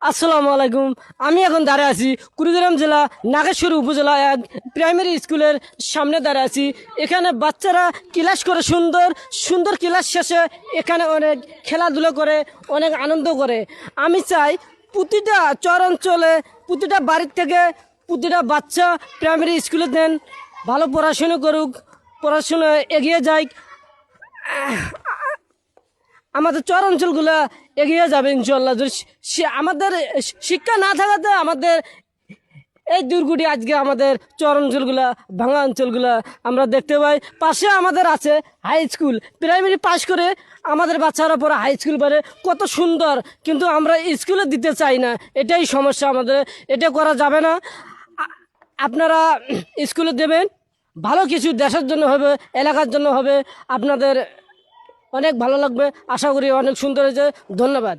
আসসালামু আলাইকুম। আমি এখন দাঁড়িয়ে আছি কুড়িগ্রাম জেলা নাগেশ্বরী উপজেলা এক প্রাইমারি স্কুলের সামনে দাঁড়িয়ে আছি। এখানে বাচ্চারা ক্লাস করে সুন্দর সুন্দর ক্লাস শেষে এখানে অনেক খেলাধুলো করে, অনেক আনন্দ করে। আমি চাই প্রতিটা চর অঞ্চলে, প্রতিটা বাড়ির থেকে প্রতিটা বাচ্চা প্রাইমারি স্কুলে দেন, ভালো পড়াশুনো করুক, পড়াশুনো এগিয়ে যায়। আমাদের চর অঞ্চলগুলো এগিয়ে যাবে ইনশাল্লাহ। যদি আমাদের শিক্ষা না থাকাতে আমাদের এই দুর্গটি আজকে আমাদের চর অঞ্চলগুলা, ভাঙা অঞ্চলগুলা আমরা দেখতে পাই। পাশে আমাদের আছে হাই স্কুল, প্রাইমারি পাশ করে আমাদের বাচ্চারা পরে হাই স্কুল পড়ে, কত সুন্দর, কিন্তু আমরা স্কুলে দিতে চাই না। এটাই সমস্যা আমাদের, এটা করা যাবে না। আপনারা স্কুলে দেবেন, ভালো কিছু দেশের জন্য হবে, এলাকার জন্য হবে, আপনাদের অনেক ভালো লাগবে। আশা করি অনেক সুন্দর হয়েছে। ধন্যবাদ।